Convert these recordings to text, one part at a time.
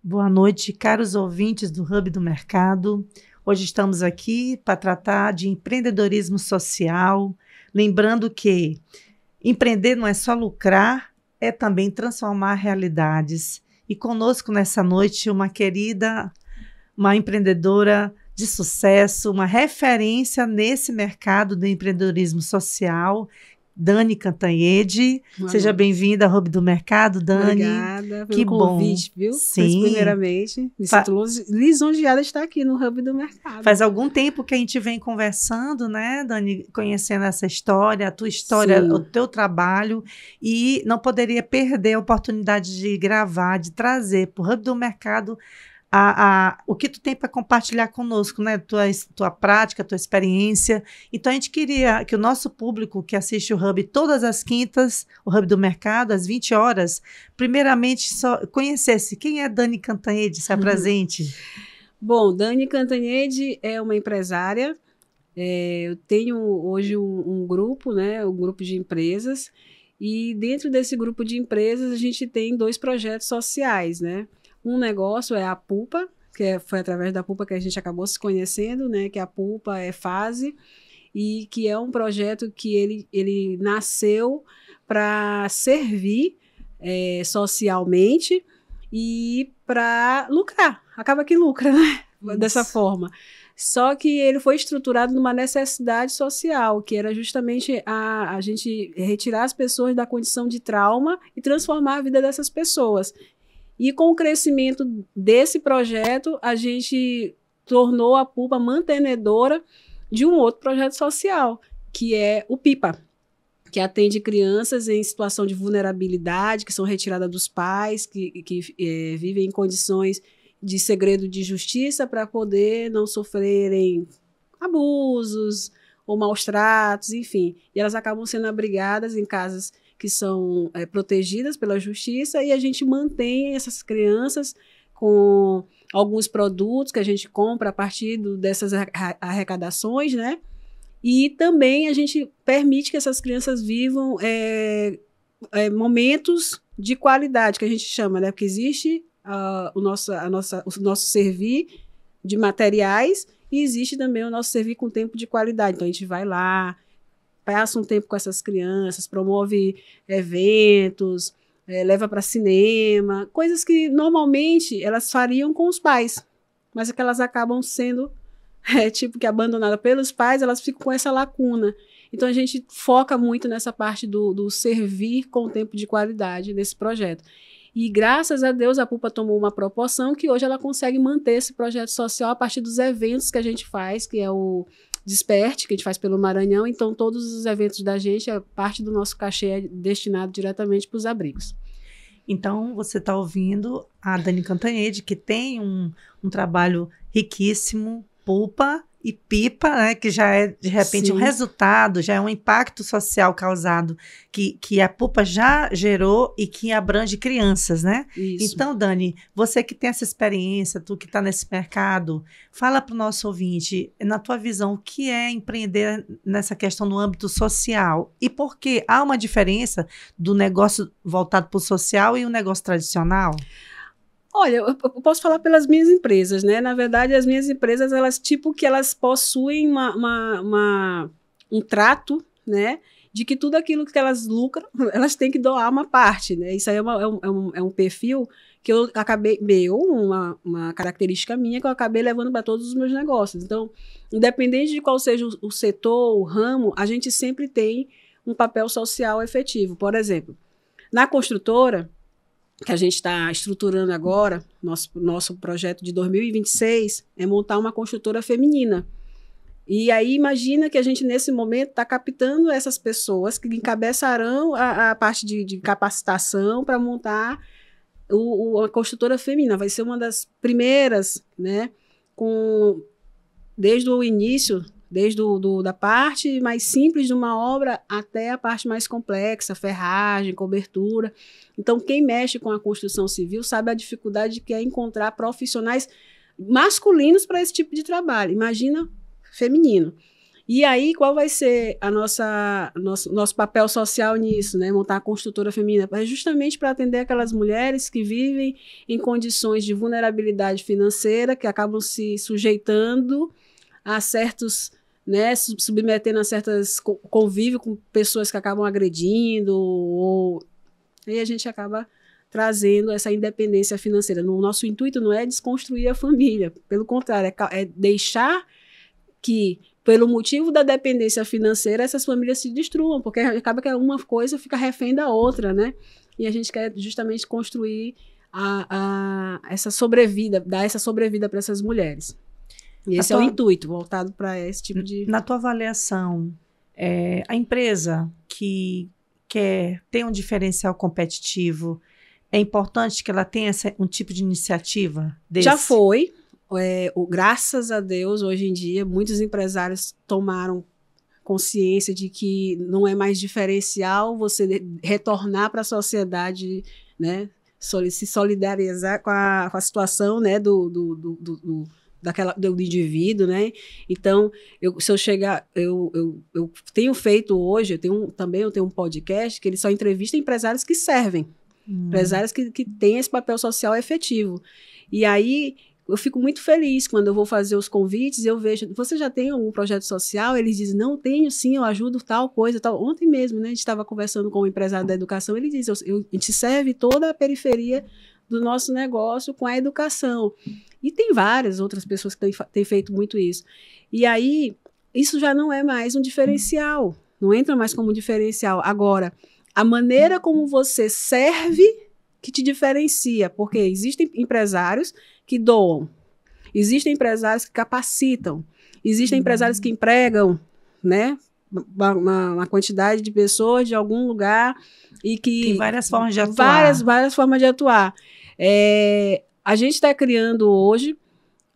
Boa noite, caros ouvintes do Hub do Mercado. Hoje estamos aqui para tratar de empreendedorismo social, lembrando que empreender não é só lucrar, é também transformar realidades. E conosco nessa noite uma querida, uma empreendedora de sucesso, uma referência nesse mercado do empreendedorismo social, Dani Cantanhede. Seja bem-vinda ao Hub do Mercado, Dani. Obrigada pelo convite, viu? Sim. Mas, primeiramente, me sinto lisonjeada de estar aqui no Hub do Mercado. Faz algum tempo que a gente vem conversando, né, Dani, conhecendo essa história, a tua história, Sim. O teu trabalho, e não poderia perder a oportunidade de gravar, de trazer para o Hub do Mercado o que tu tem para compartilhar conosco, né? Tua prática, tua experiência. Então, a gente queria que o nosso público que assiste o Hub todas as quintas, o Hub do Mercado, às 20 horas, primeiramente só conhecesse quem é Dani Cantanhede, se apresente. Bom, Dani Cantanhede é uma empresária. Eu tenho hoje um grupo, né? Um grupo de empresas. E dentro desse grupo de empresas, a gente tem 2 projetos sociais, né? Um negócio é a Pulpa, foi através da Pulpa que a gente acabou se conhecendo, né? Que a Pulpa é Fase, e que é um projeto que ele nasceu para servir socialmente e para lucrar. Acaba que lucra, né? Isso. Dessa forma. Só que ele foi estruturado numa necessidade social, que era justamente a gente retirar as pessoas da condição de trauma e transformar a vida dessas pessoas. E com o crescimento desse projeto, a gente tornou a Pulpa mantenedora de um outro projeto social, que é o PIPA, que atende crianças em situação de vulnerabilidade, que são retiradas dos pais, que vivem em condições de segredo de justiça para poder não sofrerem abusos ou maus tratos, enfim. E elas acabam sendo abrigadas em casas que são protegidas pela justiça, e a gente mantém essas crianças com alguns produtos que a gente compra a partir dessas arrecadações, né? E também a gente permite que essas crianças vivam momentos de qualidade, que a gente chama, né? Porque existe o nosso servir de materiais e existe também o nosso servir com tempo de qualidade. Então, a gente vai lá, passa um tempo com essas crianças, promove eventos, leva para cinema, coisas que normalmente elas fariam com os pais, mas é que elas acabam sendo tipo que abandonadas pelos pais, elas ficam com essa lacuna. Então a gente foca muito nessa parte do servir com tempo de qualidade nesse projeto. E graças a Deus a Pulpa tomou uma proporção que hoje ela consegue manter esse projeto social a partir dos eventos que a gente faz, que é o Desperte, que a gente faz pelo Maranhão. Então todos os eventos da gente, a parte do nosso cachê é destinado diretamente para os abrigos. Então você está ouvindo a Dani Cantanhede, que tem um trabalho riquíssimo, Pulpa e Pipa, né, que já é, de repente, Sim. um resultado, já é um impacto social causado, que a Pulpa já gerou e que abrange crianças, né? Isso. Então, Dani, você que tem essa experiência, tu que está nesse mercado, fala para o nosso ouvinte, na tua visão, o que é empreender nessa questão no âmbito social? E por que há uma diferença do negócio voltado para o social e o negócio tradicional? Olha, eu posso falar pelas minhas empresas, né? Na verdade, as minhas empresas, elas possuem um trato, né? De que tudo aquilo que elas lucram, elas têm que doar uma parte, né? Isso aí é um perfil que eu acabei, uma característica minha que eu acabei levando para todos os meus negócios. Então, independente de qual seja o setor, o ramo, a gente sempre tem um papel social efetivo. Por exemplo, na construtora, que a gente está estruturando agora, nosso projeto de 2026 é montar uma construtora feminina. E aí imagina que a gente nesse momento está captando essas pessoas que encabeçarão a parte de capacitação para montar a construtora feminina. Vai ser uma das primeiras, né, desde o início, da parte mais simples de uma obra até a parte mais complexa, ferragem, cobertura. Então, quem mexe com a construção civil sabe a dificuldade que é encontrar profissionais masculinos para esse tipo de trabalho. Imagina feminino. E aí, qual vai ser nosso papel social nisso, né? Montar a construtora feminina? É justamente para atender aquelas mulheres que vivem em condições de vulnerabilidade financeira, que acabam se sujeitando a certos, né, submetendo a certas convívio com pessoas que acabam agredindo, aí a gente acaba trazendo essa independência financeira. O nosso intuito não é desconstruir a família, pelo contrário, é deixar que, pelo motivo da dependência financeira, essas famílias se destruam, porque acaba que uma coisa fica refém da outra, né? E a gente quer justamente construir essa sobrevida, dar essa sobrevida para essas mulheres. E esse é o intuito, voltado para esse tipo de... Na tua avaliação, a empresa que quer ter um diferencial competitivo, é importante que ela tenha um tipo de iniciativa desse? Já foi. Graças a Deus, hoje em dia, muitos empresários tomaram consciência de que não é mais diferencial você retornar para a sociedade, né, se solidarizar com a situação, né, do indivíduo, né? Então, se eu chegar, eu tenho feito hoje, eu tenho um podcast que ele só entrevista empresários que servem, empresários que têm esse papel social efetivo. E aí eu fico muito feliz quando eu vou fazer os convites, eu vejo, você já tem algum projeto social? Eles dizem, não, tenho sim, eu ajudo tal coisa, tal. Ontem mesmo, né, a gente estava conversando com um empresário da educação, ele diz, a gente serve toda a periferia do nosso negócio com a educação. E tem várias outras pessoas que têm feito muito isso. E aí, isso já não é mais um diferencial, não entra mais como diferencial. Agora, a maneira como você serve que te diferencia, porque existem empresários que doam, existem empresários que capacitam, existem empresários que empregam, né, uma quantidade de pessoas de algum lugar e que... Tem várias formas de atuar. Várias formas de atuar. A gente está criando hoje,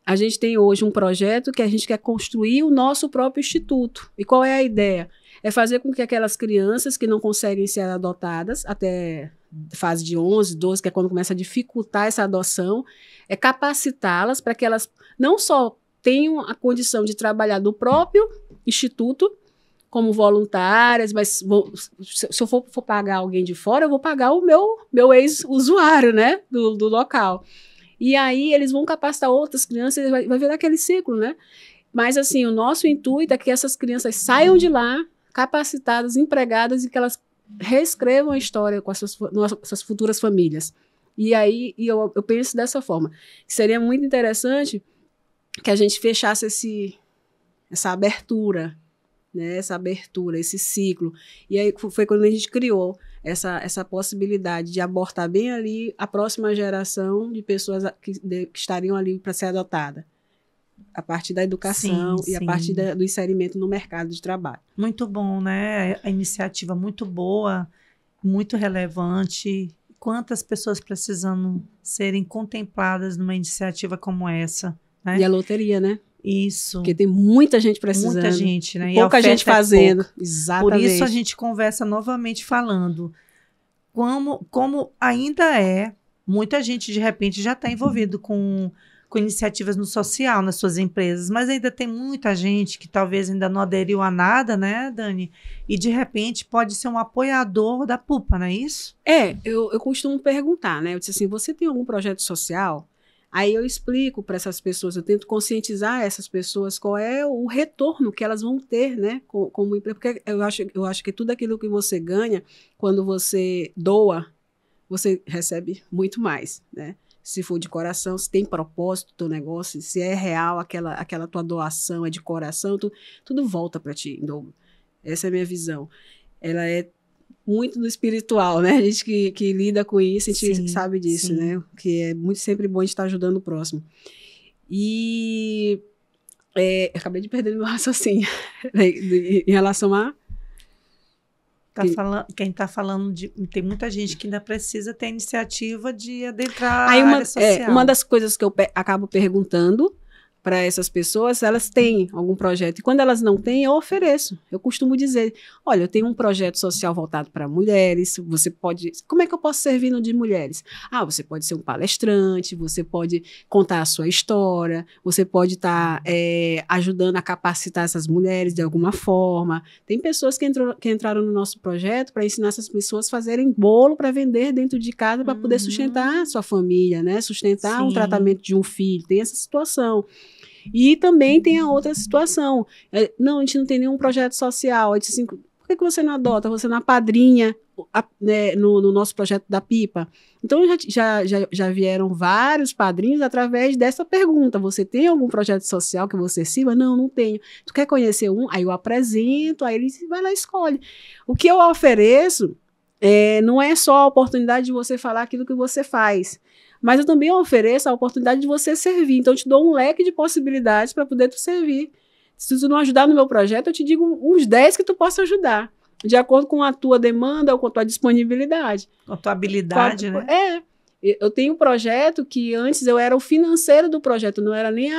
a gente tem hoje um projeto que a gente quer construir o nosso próprio instituto. E qual é a ideia? É fazer com que aquelas crianças que não conseguem ser adotadas até fase de 11, 12, que é quando começa a dificultar essa adoção, é capacitá-las para que elas não só tenham a condição de trabalhar no próprio instituto, como voluntárias, mas se eu for pagar alguém de fora, eu vou pagar o meu ex-usuário, né, do local. E aí eles vão capacitar outras crianças, vai virar aquele ciclo, né? Mas assim, o nosso intuito é que essas crianças saiam de lá capacitadas, empregadas e que elas reescrevam a história com as suas futuras famílias. E aí eu penso dessa forma, que seria muito interessante que a gente fechasse essa abertura, né, esse ciclo. E aí foi quando a gente criou essa possibilidade de abortar bem ali a próxima geração de pessoas que estariam ali para ser adotada, a partir da educação e a partir do inserimento no mercado de trabalho. Muito bom, né? A iniciativa muito boa, muito relevante. Quantas pessoas precisam serem contempladas numa iniciativa como essa, né? E a loteria, né? Isso. Porque tem muita gente precisando. Muita gente, né? Pouca gente fazendo. Exatamente. Por isso a gente conversa novamente falando como ainda muita gente de repente já está envolvido com iniciativas no social, nas suas empresas, mas ainda tem muita gente que talvez ainda não aderiu a nada, né, Dani? E de repente pode ser um apoiador da PUPA, não é isso? Eu costumo perguntar, né? Eu disse assim, você tem algum projeto social? Aí eu explico para essas pessoas, eu tento conscientizar essas pessoas qual é o retorno que elas vão ter, né, como emprego, porque eu acho que tudo aquilo que você ganha, quando você doa, você recebe muito mais, né? Se for de coração, se tem propósito o teu negócio, se é real aquela tua doação, é de coração, tudo volta para ti em dobro. Essa é a minha visão. Ela é muito no espiritual, né? A gente que lida com isso, a gente sabe disso, né? Que é sempre bom a gente estar ajudando o próximo. E acabei de perder meu raciocínio em relação a... Quem está falando tem muita gente que ainda precisa ter a iniciativa de adentrar a área social. Uma das coisas que eu acabo perguntando para essas pessoas, elas têm algum projeto. E quando elas não têm, eu ofereço. Eu costumo dizer, olha, eu tenho um projeto social voltado para mulheres, você pode... Como é que eu posso servir no de mulheres? Você pode ser um palestrante, você pode contar a sua história, você pode estar ajudando a capacitar essas mulheres de alguma forma. Tem pessoas que entraram no nosso projeto para ensinar essas pessoas a fazerem bolo para vender dentro de casa para poder sustentar a sua família, né? Sustentar o tratamento de um filho. Tem essa situação. E também tem a outra situação. Não, a gente não tem nenhum projeto social. Eu disse assim, por que você não adota? Você não apadrinha no nosso projeto da Pipa? Então, já vieram vários padrinhos através dessa pergunta. Você tem algum projeto social que você sirva? Não, não tenho. Tu quer conhecer um? Aí eu apresento, aí ele vai lá e escolhe. O que eu ofereço não é só a oportunidade de você falar aquilo que você faz, mas eu também ofereço a oportunidade de você servir. Então, eu te dou um leque de possibilidades para poder tu servir. Se tu não ajudar no meu projeto, eu te digo uns 10 que tu possa ajudar, de acordo com a tua demanda ou com a tua disponibilidade. Com a tua habilidade, né? Eu tenho um projeto que antes eu era o financeiro do projeto, não era nem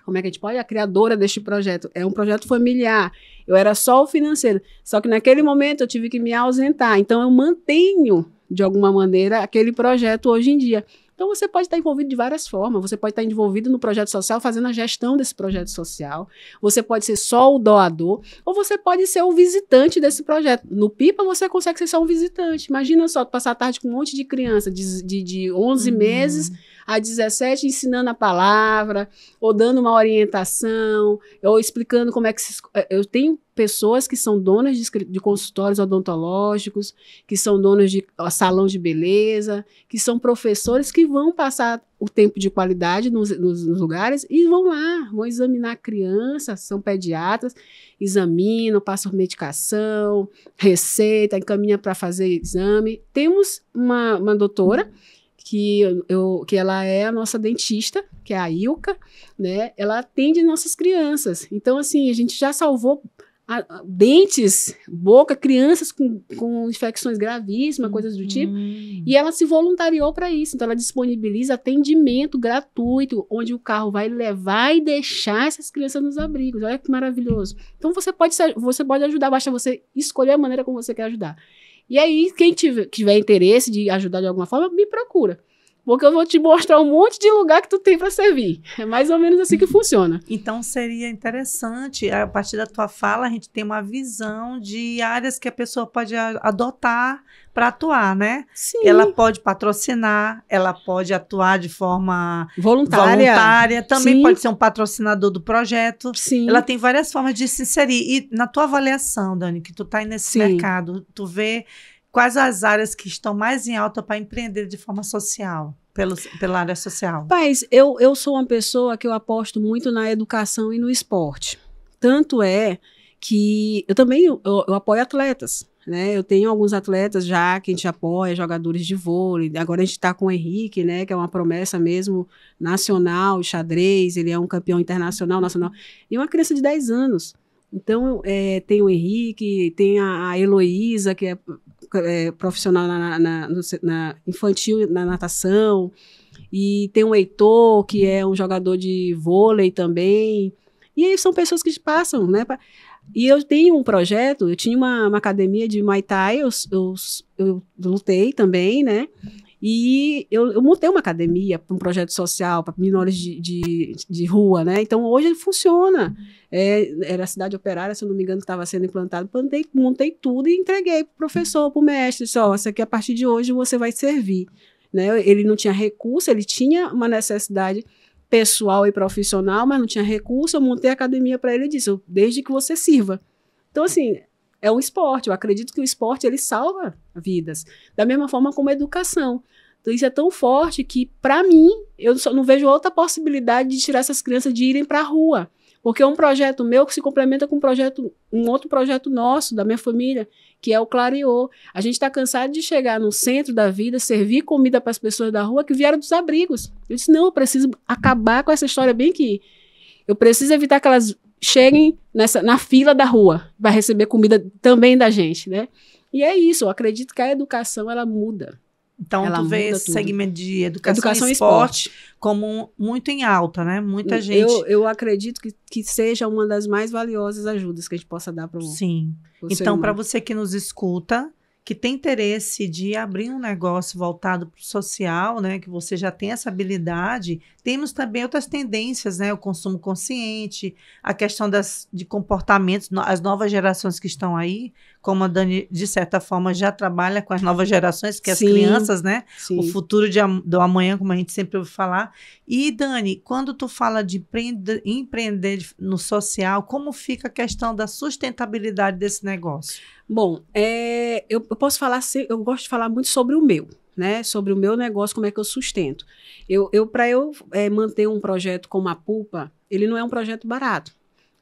como é que a gente pode? A criadora deste projeto. É um projeto familiar. Eu era só o financeiro. Só que naquele momento eu tive que me ausentar. Então eu mantenho, de alguma maneira, aquele projeto hoje em dia. Então você pode estar envolvido de várias formas. Você pode estar envolvido no projeto social, fazendo a gestão desse projeto social. Você pode ser só o doador, ou você pode ser o visitante desse projeto. No Pipa você consegue ser só um visitante. Imagina só, passar a tarde com um monte de criança de 11 meses a 17, ensinando a palavra, ou dando uma orientação, ou explicando como é que eu tenho pessoas que são donas de consultórios odontológicos, que são donas de salão de beleza, que são professores que vão passar o tempo de qualidade nos lugares e vão lá, vão examinar a criança, são pediatras, examinam, passam medicação, receita, encaminha para fazer exame. Temos uma doutora que ela é a nossa dentista, que é a Ilka, né? Ela atende nossas crianças. Então, assim, a gente já salvou dentes, boca, crianças com infecções gravíssimas, coisas do tipo, e ela se voluntariou para isso. Então ela disponibiliza atendimento gratuito, onde o carro vai levar e deixar essas crianças nos abrigos. Olha que maravilhoso. Então você pode ajudar, basta você escolher a maneira como você quer ajudar. E aí, quem tiver interesse de ajudar de alguma forma, me procura. Porque eu vou te mostrar um monte de lugar que tu tem para servir. É mais ou menos assim que funciona. Então, seria interessante, a partir da tua fala, a gente tem uma visão de áreas que a pessoa pode adotar para atuar, né? Sim. Ela pode patrocinar, ela pode atuar de forma voluntária. Também Sim. pode ser um patrocinador do projeto. Sim. Ela tem várias formas de se inserir. E na tua avaliação, Dani, que tu está aí nesse mercado, tu vê quais as áreas que estão mais em alta para empreender de forma social, pela área social? Paz, eu sou uma pessoa que eu aposto muito na educação e no esporte. Tanto é que eu também eu apoio atletas, né? Eu tenho alguns atletas já que a gente apoia, jogadores de vôlei. Agora a gente está com o Henrique, né? Que é uma promessa mesmo nacional, xadrez, ele é um campeão internacional, nacional. E uma criança de 10 anos. Então, tem o Henrique, tem a Heloísa, que é profissional na infantil, na natação, e tem o Heitor, que é um jogador de vôlei também, e aí são pessoas que passam, né? E eu tenho um projeto, eu tinha uma academia de Muay Thai, eu lutei também, né? E eu montei uma academia para um projeto social, para menores de rua, né? Então, hoje ele funciona. Era a cidade operária, se eu não me engano, que estava sendo implantado. Montei tudo e entreguei para o professor, para o mestre. Disse, isso aqui a partir de hoje você vai servir. Né? Ele não tinha recurso, ele tinha uma necessidade pessoal e profissional, mas não tinha recurso. Eu montei a academia para ele e disse, desde que você sirva. Então, assim, é um esporte. Eu acredito que o esporte, ele salva vidas. Da mesma forma como a educação. Então, isso é tão forte que, para mim, eu só não vejo outra possibilidade de tirar essas crianças de irem para a rua. Porque é um projeto meu que se complementa com um outro projeto nosso, da minha família, que é o Clareou. A gente está cansado de chegar no centro da vida, servir comida para as pessoas da rua que vieram dos abrigos. Eu disse, não, eu preciso acabar com essa história bem que eu preciso evitar que elas cheguem na fila da rua para receber comida também da gente, né? E é isso, eu acredito que a educação, ela muda. Então, ela tu vê muda esse tudo. segmento de educação e e esporte como muito em alta, né? Muita gente... Eu acredito que seja uma das mais valiosas ajudas que a gente possa dar para o Sim. ser Então, para humano. você que nos escuta, que tem interesse de abrir um negócio voltado para o social, né? Que você já tem essa habilidade, temos também outras tendências, né? O consumo consciente, a questão de comportamentos, as novas gerações que estão aí, como a Dani, de certa forma, já trabalha com as novas gerações, que as Sim, crianças, né? sim. O futuro do amanhã, como a gente sempre ouve falar. E, Dani, quando tu fala de empreender no social, como fica a questão da sustentabilidade desse negócio? Bom, eu posso falar, eu gosto de falar muito sobre o meu, né? Sobre o meu negócio, como é que eu sustento. Para eu manter um projeto como a Pulpa, ele não é um projeto barato.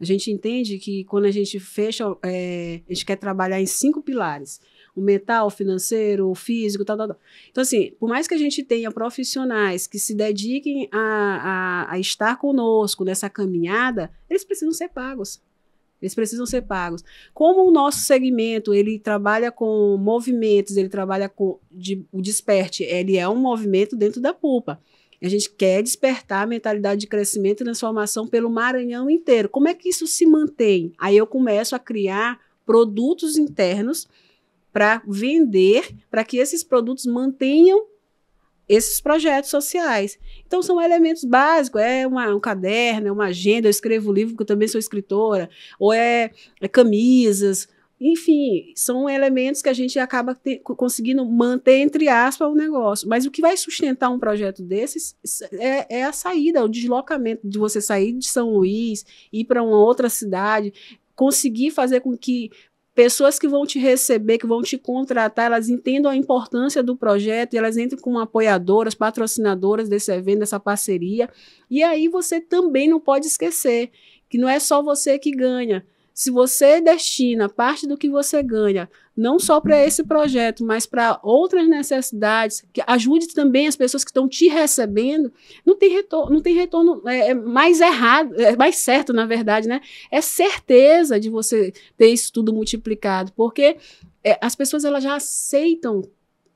A gente entende que quando a gente fecha, a gente quer trabalhar em 5 pilares. O mental, o financeiro, o físico, tal. Então, assim, por mais que a gente tenha profissionais que se dediquem a estar conosco nessa caminhada, eles precisam ser pagos. Eles precisam ser pagos. Como o nosso segmento, ele trabalha com movimentos, ele trabalha com o Desperte, ele é um movimento dentro da Pulpa. A gente quer despertar a mentalidade de crescimento e transformação pelo Maranhão inteiro. Como é que isso se mantém? Aí eu começo a criar produtos internos para vender, para que esses produtos mantenham esses projetos sociais. Então, são elementos básicos, um caderno, é uma agenda, eu escrevo livro, porque eu também sou escritora, ou camisas, enfim, são elementos que a gente acaba conseguindo manter, entre aspas, o negócio. Mas o que vai sustentar um projeto desses é a saída, o deslocamento de você sair de São Luís, ir para uma outra cidade, conseguir fazer com que pessoas que vão te receber, que vão te contratar, elas entendam a importância do projeto e elas entrem como apoiadoras, patrocinadoras desse evento, dessa parceria. E aí você também não pode esquecer que não é só você que ganha. Se você destina parte do que você ganha, não só para esse projeto, mas para outras necessidades, que ajude também as pessoas que estão te recebendo, não tem retorno mais errado, é mais certo, na verdade, né? É certeza de você ter isso tudo multiplicado, porque as pessoas elas já aceitam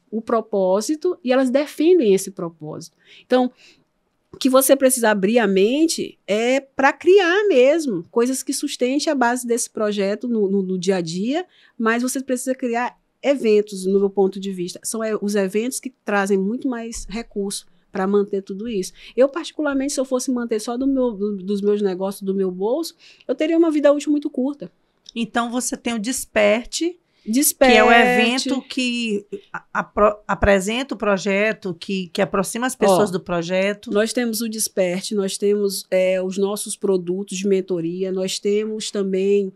o propósito e elas defendem esse propósito. Então, o que você precisa abrir a mente é para criar mesmo coisas que sustentem a base desse projeto no dia a dia, mas você precisa criar eventos, no meu ponto de vista. São os eventos que trazem muito mais recurso para manter tudo isso. Eu, particularmente, se eu fosse manter só dos meus negócios, do meu bolso, eu teria uma vida útil muito curta. Então, você tem o Desperte, que é o evento que apresenta o projeto, que aproxima as pessoas do projeto. Nós temos o Desperte, nós temos os nossos produtos de mentoria, nós temos também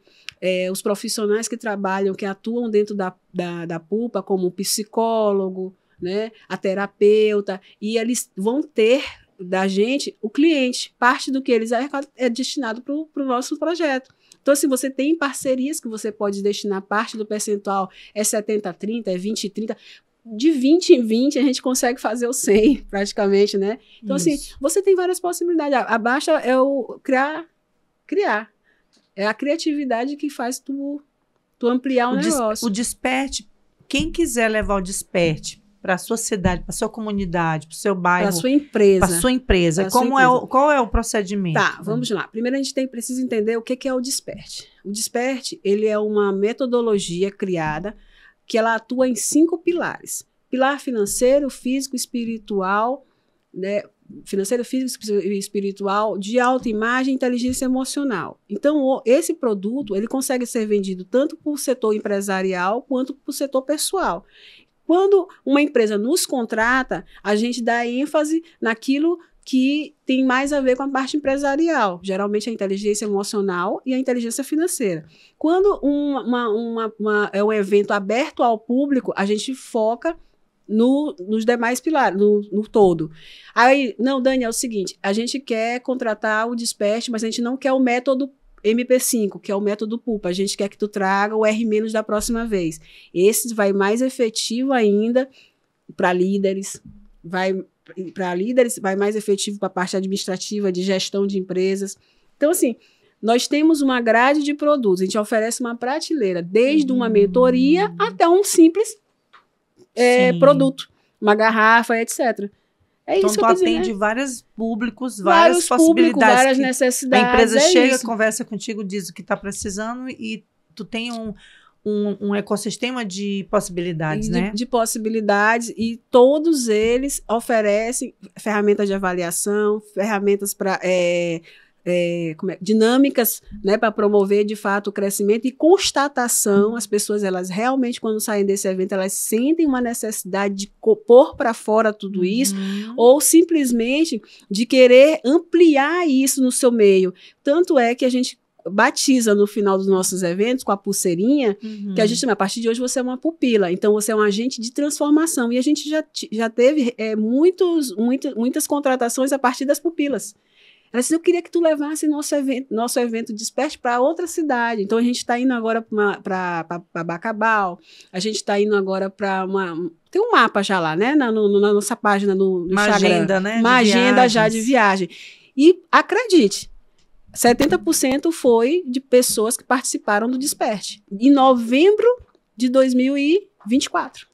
os profissionais que trabalham, que atuam dentro da Pulpa, como o psicólogo, né, a terapeuta, e eles vão ter da gente o cliente. Parte do que eles é destinado para o nosso projeto. Então, se você tem parcerias que você pode destinar parte do percentual, é 70-30, é 20-30, de 20 em 20 a gente consegue fazer o 100 praticamente, né? Então, assim, você tem várias possibilidades. A baixa é o criar. É a criatividade que faz tu ampliar o negócio. O Desperte, quem quiser levar o Desperte para a sua cidade, para a sua comunidade, para o seu bairro, para a sua empresa. Para a sua empresa. Qual é o procedimento? Tá, vamos lá. Primeiro a gente precisa entender o que é o Desperte. O Desperte, ele é uma metodologia criada que ela atua em 5 pilares. Pilar financeiro, físico, espiritual, né? Financeiro, físico e espiritual, de autoimagem e inteligência emocional. Então, esse produto, ele consegue ser vendido tanto para o setor empresarial quanto para o setor pessoal. Quando uma empresa nos contrata, a gente dá ênfase naquilo que tem mais a ver com a parte empresarial, geralmente a inteligência emocional e a inteligência financeira. Quando é um evento aberto ao público, a gente foca nos demais pilares, no todo. Aí, não, Dani, é o seguinte, a gente quer contratar o Desperte, mas a gente não quer o método MP5, que é o método Pulpa. A gente quer que tu traga o R- da próxima vez. Esse vai mais efetivo ainda para líderes, vai mais efetivo para a parte administrativa, de gestão de empresas. Então, assim, nós temos uma grade de produtos, a gente oferece uma prateleira, desde uma mentoria até um simples produto. uma garrafa, etc. É então, isso tu que eu quis atende dizer, né? várias possibilidades. Várias necessidades. A empresa chega, isso. conversa contigo, diz o que está precisando e tu tem um ecossistema de possibilidades, né? De possibilidades, e todos eles oferecem ferramentas de avaliação, ferramentas para dinâmicas, né, para promover de fato o crescimento e constatação. As pessoas, elas realmente, quando saem desse evento, elas sentem uma necessidade de pôr para fora tudo isso, ou simplesmente de querer ampliar isso no seu meio. Tanto é que a gente batiza no final dos nossos eventos com a pulseirinha, que a gente chama, a partir de hoje você é uma pupila, então você é um agente de transformação, e a gente já teve muitas contratações a partir das pupilas. Ela disse, eu queria que tu levasse nosso evento Desperte para outra cidade. Então, a gente está indo agora para Bacabal, a gente está indo agora para tem um mapa já lá, né? Na nossa página no Instagram. Agenda, né? Uma agenda já de viagem. E acredite, 70% foi de pessoas que participaram do Desperte. Em novembro de 2024.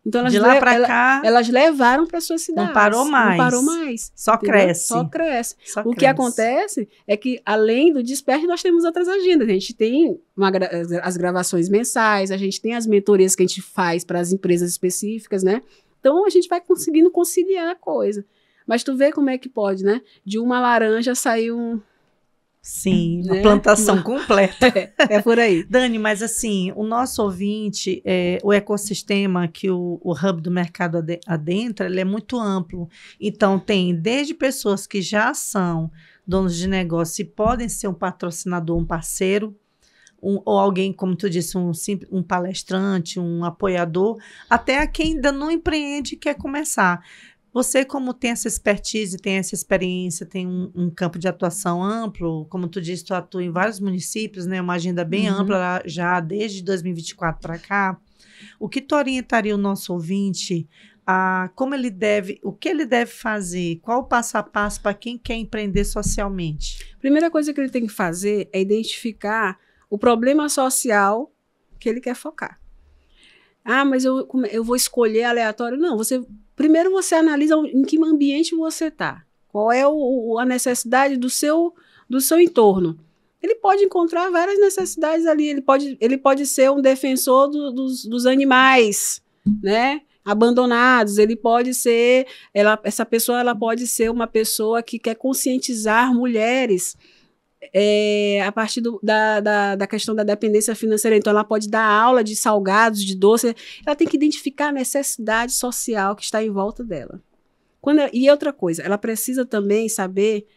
Então, de lá para cá, elas levaram para suas cidades. Não parou mais. Não parou mais. Só entendeu? cresce. Só cresce. Só o cresce. que acontece é que, além do Desperte, nós temos outras agendas. A gente tem as gravações mensais, a gente tem as mentorias que a gente faz para as empresas específicas, né? Então, a gente vai conseguindo conciliar a coisa. Mas tu vê como é que pode, né? De uma laranja sair Sim, uma plantação completa. É por aí. Dani, mas assim, o nosso ouvinte, o ecossistema que o Hub do Mercado adentra, ele é muito amplo. Então, tem desde pessoas que já são donos de negócio e podem ser um patrocinador, um parceiro, ou alguém, como tu disse, um palestrante, um apoiador, até a quem ainda não empreende e quer começar. Você, como tem essa expertise, tem essa experiência, tem um campo de atuação amplo, como tu disse, tu atua em vários municípios, né? Uma agenda bem ampla já desde 2024 para cá. O que tu orientaria o nosso ouvinte a o que ele deve fazer? Qual o passo a passo para quem quer empreender socialmente? Primeira coisa que ele tem que fazer é identificar o problema social que ele quer focar. Ah, mas eu vou escolher aleatório? Não, primeiro você analisa em que ambiente você está. Qual é a necessidade do seu entorno. Ele pode encontrar várias necessidades ali. Ele pode ser um defensor dos animais, né? Abandonados. Ele pode ser... essa pessoa ela pode ser uma pessoa que quer conscientizar mulheres a partir da questão da dependência financeira. Então, ela pode dar aula de salgados, de doce. Ela tem que identificar a necessidade social que está em volta dela. E outra coisa, ela precisa também saber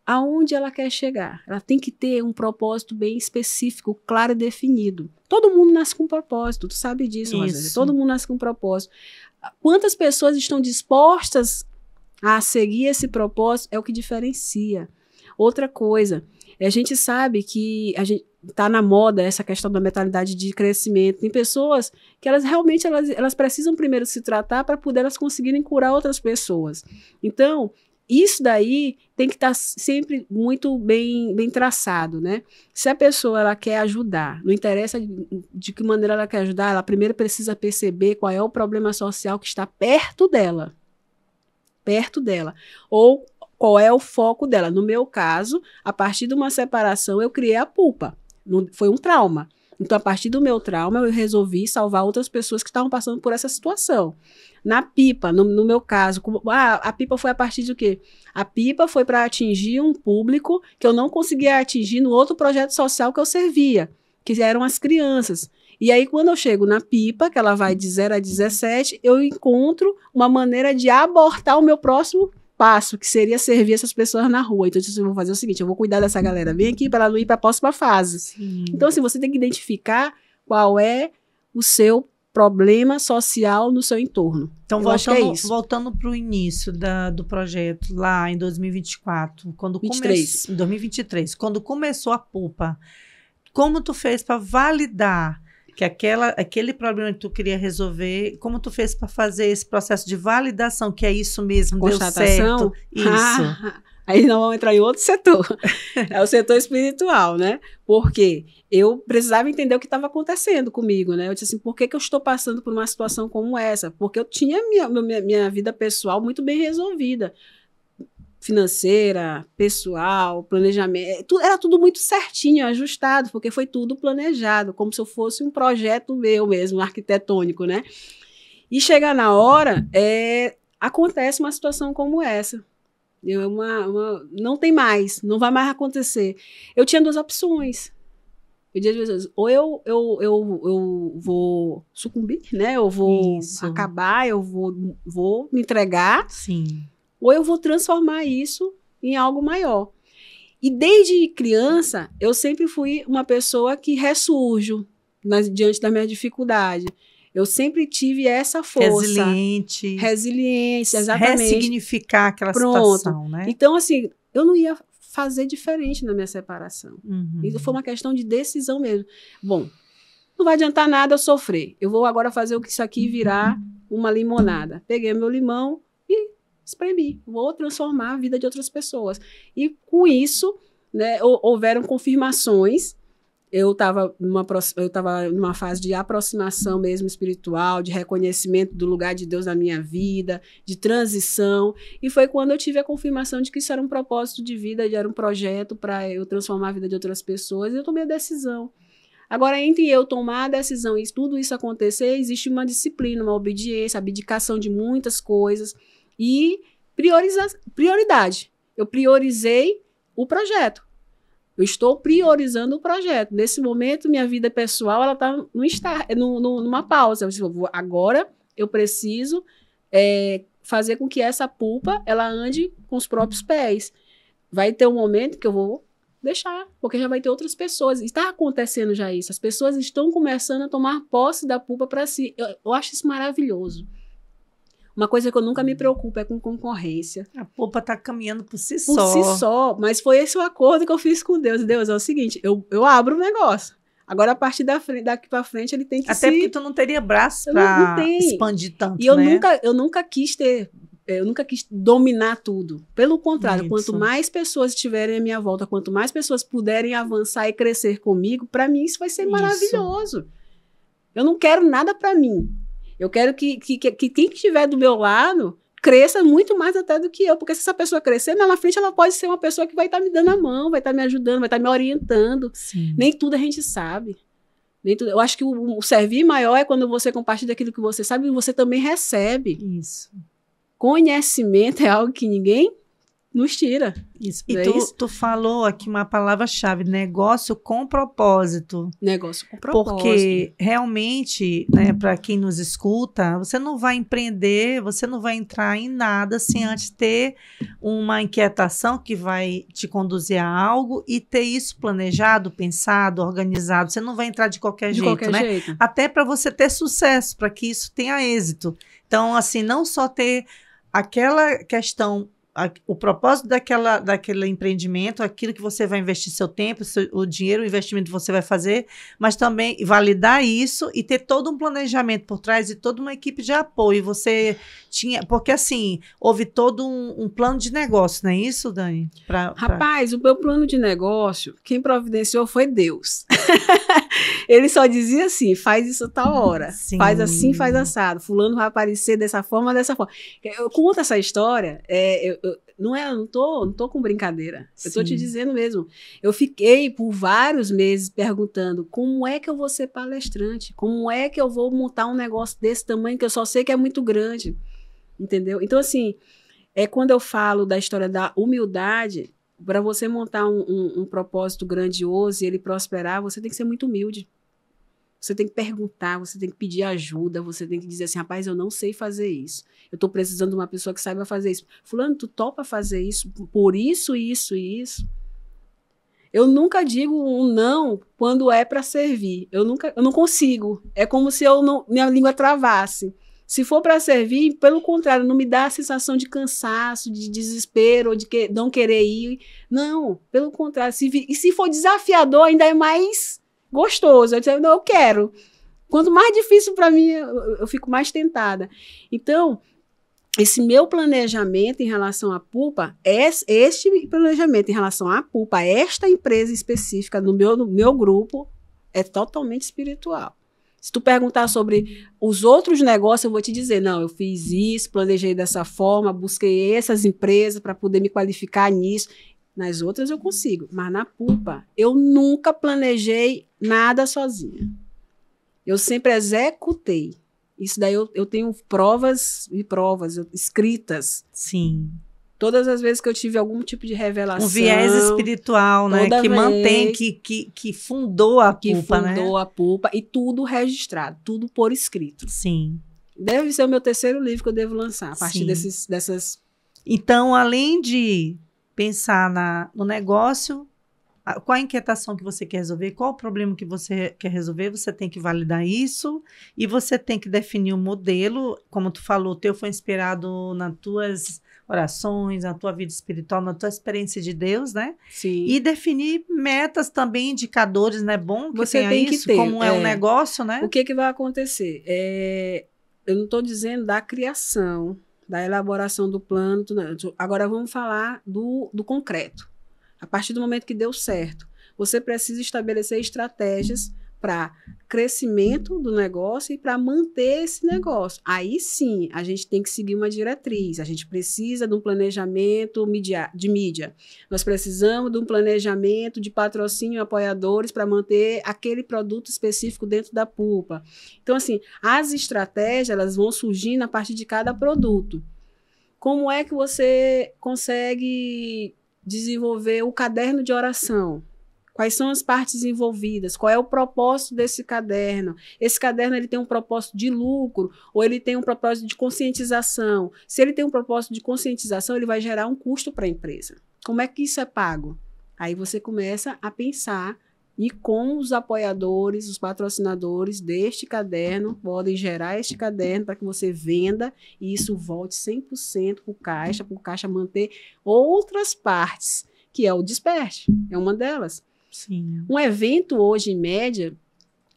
aonde ela quer chegar. Ela tem que ter um propósito bem específico, claro e definido. Todo mundo nasce com um propósito, tu sabe disso, Rosângela. Todo mundo nasce com um propósito. Quantas pessoas estão dispostas a seguir esse propósito é o que diferencia. Outra coisa, a gente sabe que a gente está na moda essa questão da mentalidade de crescimento. Tem pessoas que elas realmente precisam primeiro se tratar para poder elas conseguirem curar outras pessoas. Então, isso daí tem que estar sempre muito bem traçado, né? Se a pessoa ela quer ajudar, não interessa de que maneira ela quer ajudar, ela primeiro precisa perceber qual é o problema social que está perto dela. Ou qual é o foco dela. No meu caso, a partir de uma separação, eu criei a Pulpa. Foi um trauma. Então, a partir do meu trauma, eu resolvi salvar outras pessoas que estavam passando por essa situação. Na Pipa, no meu caso, a Pipa foi a partir de quê? A Pipa foi para atingir um público que eu não conseguia atingir no outro projeto social que eu servia, que eram as crianças. E aí, quando eu chego na Pipa, que ela vai de 0 a 17, eu encontro uma maneira de abortar o meu próximo passo, que seria servir essas pessoas na rua. Então, eu vou fazer o seguinte, eu vou cuidar dessa galera, vem aqui para ela não ir para a próxima fase. Sim. Então, assim, você tem que identificar qual é o seu problema social no seu entorno. Então, voltando para o início do projeto, lá em 2024, quando 2023, quando começou a Pulpa, como tu fez para validar que aquele problema que tu queria resolver, como tu fez para fazer esse processo de validação, que é isso mesmo, deu certo? Isso. Aí nós vamos entrar em outro setor. É o setor espiritual, né? Porque eu precisava entender o que estava acontecendo comigo, né? Eu disse assim, por que eu estou passando por uma situação como essa? Porque eu tinha minha vida pessoal muito bem resolvida. Financeira, pessoal, planejamento, era tudo muito certinho, ajustado, porque foi tudo planejado, como se eu fosse um projeto meu mesmo, arquitetônico, né? E chegar na hora, acontece uma situação como essa. Não tem mais, não vai mais acontecer. Eu tinha duas opções. Eu dizia às vezes, ou eu vou sucumbir, né? Eu vou acabar, eu vou me entregar. Sim. Ou eu vou transformar isso em algo maior. E desde criança, eu sempre fui uma pessoa que ressurjo diante da minha dificuldade. Eu sempre tive essa força. Resiliência, exatamente. Ressignificar aquela situação, né? Então, assim, eu não ia fazer diferente na minha separação. Isso foi uma questão de decisão mesmo. Bom, não vai adiantar nada eu sofrer. Eu vou agora fazer o que isso aqui virar uma limonada. Peguei meu limão e espremi. Vou transformar a vida de outras pessoas. E com isso, né, houveram confirmações. Eu estava numa fase de aproximação mesmo espiritual, de reconhecimento do lugar de Deus na minha vida, de transição. E foi quando eu tive a confirmação de que isso era um propósito de vida, era um projeto para eu transformar a vida de outras pessoas. E eu tomei a decisão. Agora, entre eu tomar a decisão e tudo isso acontecer, existe uma disciplina, uma obediência, abdicação de muitas coisas. E prioridade. Eu priorizei o projeto. Eu estou priorizando o projeto. Nesse momento, minha vida pessoal ela está numa pausa. Agora, eu preciso fazer com que essa pulpa ela ande com os próprios pés. Vai ter um momento que eu vou deixar, porque já vai ter outras pessoas. Está acontecendo já isso. As pessoas estão começando a tomar posse da pulpa para si. Eu acho isso maravilhoso. Uma coisa que eu nunca me preocupo é com concorrência. A polpa está caminhando por si só. Por si só. Mas foi esse o acordo que eu fiz com Deus. Deus, é o seguinte, eu abro o negócio. Agora, a partir daqui para frente, ele tem que Até porque tu não teria braço para expandir tanto, e eu nunca quis dominar tudo. Pelo contrário, quanto mais pessoas estiverem à minha volta, quanto mais pessoas puderem avançar e crescer comigo, para mim isso vai ser maravilhoso. Eu não quero nada para mim. Eu quero que quem estiver do meu lado cresça muito mais até do que eu, porque se essa pessoa crescer, lá na frente ela pode ser uma pessoa que vai estar me dando a mão, vai estar me ajudando, vai estar me orientando. Sim. Nem tudo a gente sabe. Nem tudo. Eu acho que o servir maior é quando você compartilha aquilo que você sabe e você também recebe. Isso. Conhecimento é algo que ninguém nos tira. Isso. E tu falou aqui uma palavra-chave, negócio com propósito. Negócio com propósito. Porque realmente, né, para quem nos escuta, você não vai empreender, você não vai entrar em nada sem antes ter uma inquietação que vai te conduzir a algo e ter isso planejado, pensado, organizado. Você não vai entrar de qualquer jeito, né? Até para você ter sucesso, para que isso tenha êxito. Então, assim, não só ter aquela questão, o propósito daquele empreendimento, aquilo que você vai investir seu tempo, o dinheiro, o investimento que você vai fazer, mas também validar isso e ter todo um planejamento por trás e toda uma equipe de apoio. Você tinha, porque assim, houve todo um plano de negócio, não é isso, Dani? Rapaz, o meu plano de negócio, quem providenciou foi Deus. Ele só dizia assim, faz isso tal hora, faz assim, faz assado, fulano vai aparecer dessa forma. Eu conto essa história, não tô com brincadeira, eu tô te dizendo mesmo. Eu fiquei por vários meses perguntando como é que eu vou ser palestrante, como é que eu vou montar um negócio desse tamanho que eu só sei que é muito grande, entendeu? Então, assim, quando eu falo da história da humildade, para você montar um propósito grandioso e ele prosperar, você tem que ser muito humilde. Você tem que perguntar, você tem que pedir ajuda, você tem que dizer assim, rapaz, eu não sei fazer isso. Eu estou precisando de uma pessoa que saiba fazer isso. Fulano, tu topa fazer isso por isso, isso e isso? Eu nunca digo um não quando é para servir. Eu não consigo. É como se minha língua travasse. Se for para servir, pelo contrário, não me dá a sensação de cansaço, de desespero, ou de não querer ir. Não, pelo contrário. E se for desafiador, ainda é mais gostoso. Eu digo, não, eu quero. Quanto mais difícil para mim, eu fico mais tentada. Então, esse meu planejamento em relação à Pulpa, este planejamento em relação à Pulpa, esta empresa específica no meu grupo, é totalmente espiritual. Se tu perguntar sobre os outros negócios, eu vou te dizer, não, eu fiz isso, planejei dessa forma, busquei essas empresas para poder me qualificar nisso. Nas outras eu consigo, mas na Pulpa, eu nunca planejei nada sozinha. Eu sempre executei. Isso daí eu tenho provas e provas escritas. Sim. Todas as vezes que eu tive algum tipo de revelação. Um viés espiritual, né? Que mantém, que fundou a Pulpa, né? Que fundou a Pulpa e tudo registrado, tudo por escrito. Sim. Deve ser o meu terceiro livro que eu devo lançar, a partir dessas... Então, além de pensar no negócio, qual a inquietação que você quer resolver, qual o problema que você quer resolver, você tem que validar isso e você tem que definir um modelo, como tu falou, o teu foi inspirado nas tuas orações, na tua vida espiritual, na tua experiência de Deus, né? Sim. E definir metas também, indicadores, né? Bom que você tenha tem isso, que ter. Como é um negócio, né? O que vai acontecer? Eu não estou dizendo da criação, da elaboração do plano, agora vamos falar do concreto. A partir do momento que deu certo, você precisa estabelecer estratégias para crescimento do negócio e para manter esse negócio. Aí sim, a gente tem que seguir uma diretriz. A gente precisa de um planejamento de mídia. Nós precisamos de um planejamento de patrocínio, apoiadores para manter aquele produto específico dentro da Pulpa. Então, assim, as estratégias elas vão surgindo a partir de cada produto. Como é que você consegue desenvolver o caderno de oração? Quais são as partes envolvidas? Qual é o propósito desse caderno? Esse caderno ele tem um propósito de lucro ou ele tem um propósito de conscientização? Se ele tem um propósito de conscientização, ele vai gerar um custo para a empresa. Como é que isso é pago? Aí você começa a pensar e como os apoiadores, os patrocinadores deste caderno podem gerar este caderno para que você venda e isso volte 100% para o caixa manter outras partes, que é o desperte, é uma delas. Sim. Um evento hoje, em média,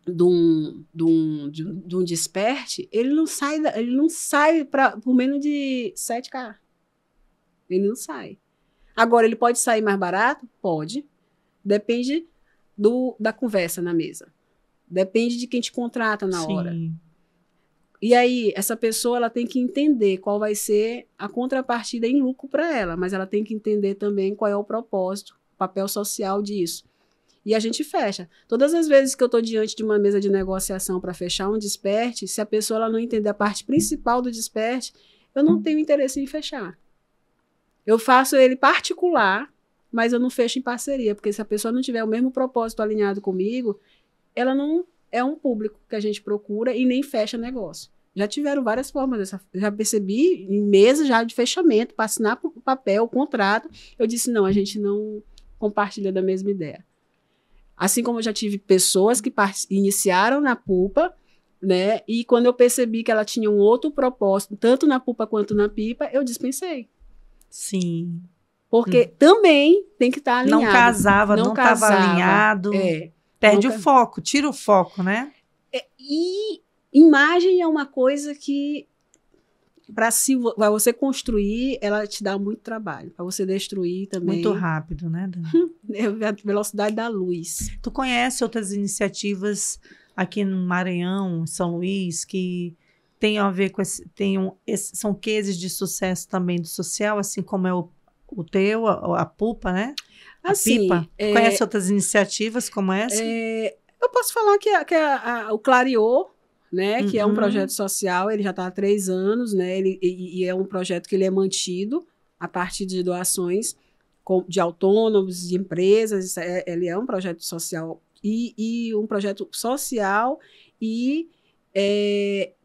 de um desperte, ele não sai por menos de 7K. Ele não sai. Agora, ele pode sair mais barato? Pode. Depende da conversa na mesa. Depende de quem te contrata na hora. E aí, essa pessoa ela tem que entender qual vai ser a contrapartida em lucro para ela, mas ela tem que entender também qual é o propósito, o papel social disso. E a gente fecha. Todas as vezes que eu estou diante de uma mesa de negociação para fechar um desperte, se a pessoa ela não entender a parte principal do desperte, eu não tenho interesse em fechar. Eu faço ele particular, mas eu não fecho em parceria, porque se a pessoa não tiver o mesmo propósito alinhado comigo, ela não é um público que a gente procura e nem fecha negócio. Já tiveram várias formas, já percebi em mesa já de fechamento, para assinar o papel, o contrato, eu disse, não, a gente não compartilha da mesma ideia. Assim como eu já tive pessoas que iniciaram na Pulpa, né? E quando eu percebi que ela tinha um outro propósito, tanto na Pulpa quanto na Pipa, eu dispensei. Sim. Porque também tem que estar alinhado. Não estava alinhado. Perde o foco, tira o foco, né? E imagem é uma coisa que, para você construir, ela te dá muito trabalho. Para você destruir também. Muito rápido, né, Dani? É a velocidade da luz. Tu conhece outras iniciativas aqui no Maranhão, São Luís, que tem a ver com são cases de sucesso também do social, assim como é o teu, a Pulpa, né? Assim, Pipa. Conhece outras iniciativas como essa? Eu posso falar que o Clareou, né? Que é um projeto social, ele já está há 3 anos, né? E é um projeto que ele é mantido a partir de doações de autônomos, de empresas. Ele é um projeto social e um projeto social e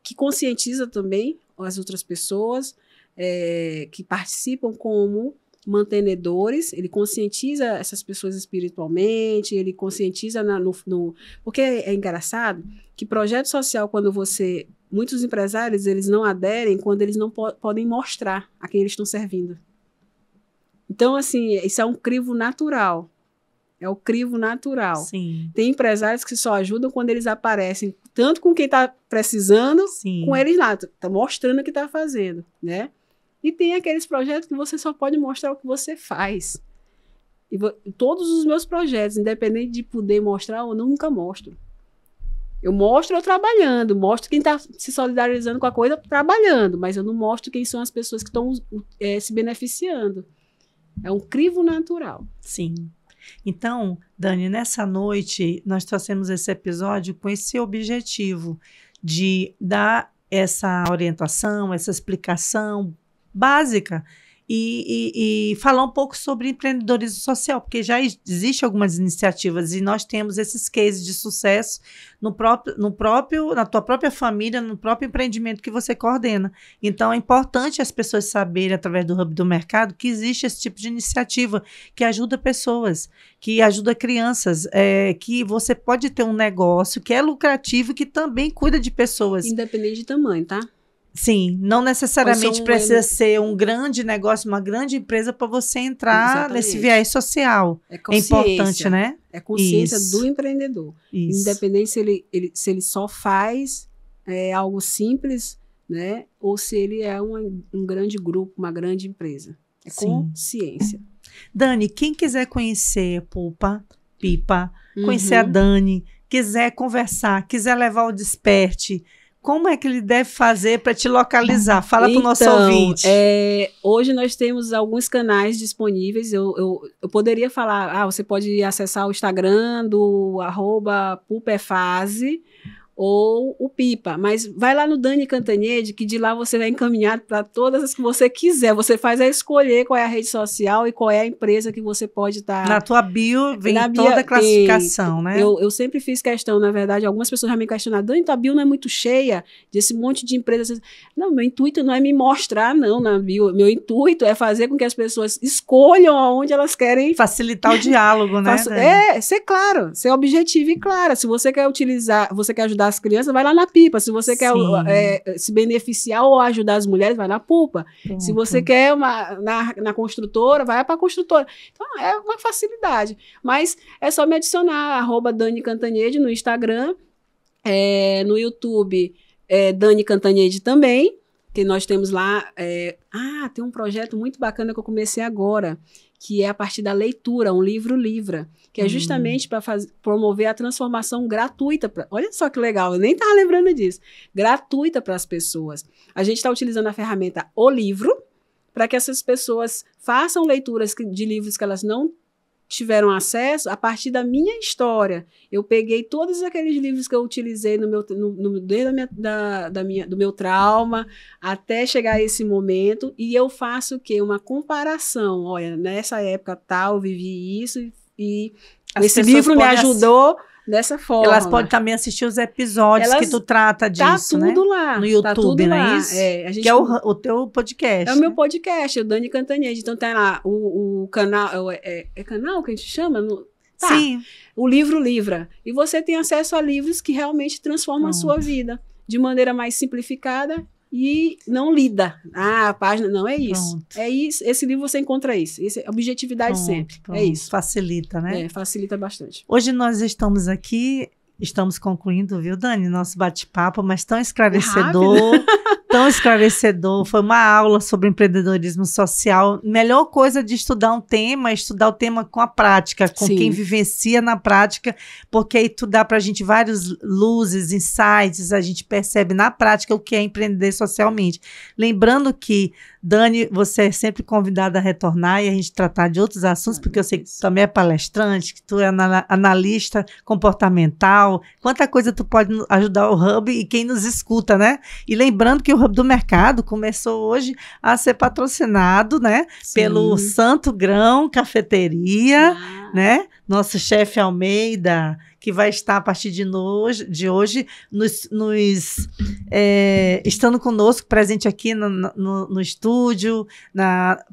que conscientiza também as outras pessoas que participam como mantenedores. Ele conscientiza essas pessoas espiritualmente, ele conscientiza porque é engraçado que projeto social, muitos empresários, eles não aderem quando eles não podem mostrar a quem eles estão servindo. Então, assim, isso é um crivo natural. É o crivo natural. Sim. Tem empresários que só ajudam quando eles aparecem, tanto com quem está precisando, com eles lá, tá mostrando o que está fazendo, né? E tem aqueles projetos que você só pode mostrar o que você faz. E todos os meus projetos, independente de poder mostrar ou não, nunca mostro. Eu mostro eu trabalhando, mostro quem está se solidarizando com a coisa trabalhando, mas eu não mostro quem são as pessoas que estão se beneficiando. É um crivo natural. Sim. Então, Dani, nessa noite nós trouxemos esse episódio com esse objetivo de dar essa orientação, essa explicação básica e falar um pouco sobre empreendedorismo social, porque já existem algumas iniciativas e nós temos esses cases de sucesso na tua própria família, no próprio empreendimento que você coordena. Então, é importante as pessoas saberem, através do Hub do Mercado, que existe esse tipo de iniciativa que ajuda pessoas, que ajuda crianças, que você pode ter um negócio que é lucrativo e que também cuida de pessoas. Independente de tamanho, tá? Sim, não necessariamente precisa ser um grande negócio, uma grande empresa para você entrar nesse viés social. É importante, né? É consciência do empreendedor. Isso. Independente se ele só faz algo simples, né? Ou se ele é um grande grupo, uma grande empresa. É consciência. Dani, quem quiser conhecer Pipa, conhecer a Dani, quiser conversar, quiser levar o Desperte, como é que ele deve fazer para te localizar? Fala para o nosso ouvinte. Hoje nós temos alguns canais disponíveis. Eu poderia falar, você pode acessar o Instagram do @pupefase ou o Pipa, mas vai lá no Dani Cantanhede, que de lá você vai encaminhado para todas as que você quiser. Você faz escolher qual é a rede social e qual é a empresa que você pode estar. Na tua bio vem toda a classificação, né? Eu sempre fiz questão, na verdade, algumas pessoas já me questionaram, Dani, tua bio não é muito cheia desse monte de empresas? Não, meu intuito não é me mostrar, não, na bio. Meu intuito é fazer com que as pessoas escolham aonde elas querem. Facilitar o diálogo, né? Ser claro, ser objetivo e clara. Se você quer ajudar as crianças, vai lá na Pipa. Se você quer se beneficiar ou ajudar as mulheres, vai na Pupa. Se você quer na construtora, vai para a construtora. Então, é uma facilidade. Mas é só me adicionar, @Dani Cantanhede no Instagram, no YouTube, Dani Cantanhede também, que nós temos lá. Tem um projeto muito bacana que eu comecei agora, que é a partir da leitura, um livro livra, que é justamente para promover a transformação gratuita. Olha só que legal, eu nem estava lembrando disso. Gratuita para as pessoas. A gente está utilizando a ferramenta O Livro, para que essas pessoas façam leituras de livros que elas não tiveram acesso a partir da minha história. Eu peguei todos aqueles livros que eu utilizei desde do meu trauma até chegar a esse momento, e eu faço o quê? Uma comparação. Olha, nessa época tal, eu vivi isso e esse livro me ajudou dessa forma. Elas podem também assistir os episódios que tu trata disso, tá tudo lá. No YouTube, não é isso? Que é o teu podcast. É o meu podcast, o Dani Cantanhede. Então tem lá o canal, canal que a gente chama? Sim. O Livro Livra. E você tem acesso a livros que realmente transformam a sua vida de maneira mais simplificada e não lida. A página, não é isso. Pronto. É isso. Esse livro você encontra isso. Objetividade sempre. É isso. Facilita, né? Facilita bastante. Hoje nós estamos aqui, estamos concluindo, viu, Dani, nosso bate-papo, mas tão esclarecedor. Tão esclarecedor, foi uma aula sobre empreendedorismo social. Melhor coisa de estudar um tema é estudar o tema com a prática, com quem vivencia na prática, porque aí tu dá pra gente vários luzes, insights, a gente percebe na prática o que é empreender socialmente. Lembrando que, Dani, você é sempre convidada a retornar e a gente tratar de outros assuntos, porque eu sei que tu também é palestrante, que tu é analista comportamental, quanta coisa tu pode ajudar o Hub e quem nos escuta, né? E lembrando que o Hub do Mercado começou hoje a ser patrocinado, né, pelo Santo Grão Cafeteria, né, nosso chefe Almeida, que vai estar a partir de hoje estando conosco, presente aqui no estúdio,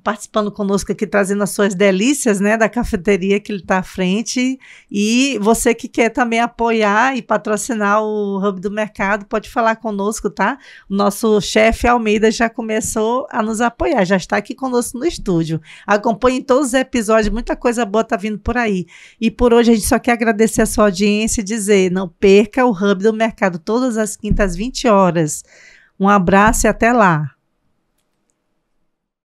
participando conosco aqui, trazendo as suas delícias, né, da cafeteria que ele está à frente. E você que quer também apoiar e patrocinar o Hub do Mercado, pode falar conosco, tá? O nosso chefe Almeida já começou a nos apoiar, já está aqui conosco no estúdio. Acompanhe todos os episódios, muita coisa boa está vindo por aí. E por hoje a gente só quer agradecer a sua audiência e dizer, não perca o Hub do Mercado todas as quintas, 20 horas. Um abraço e até lá.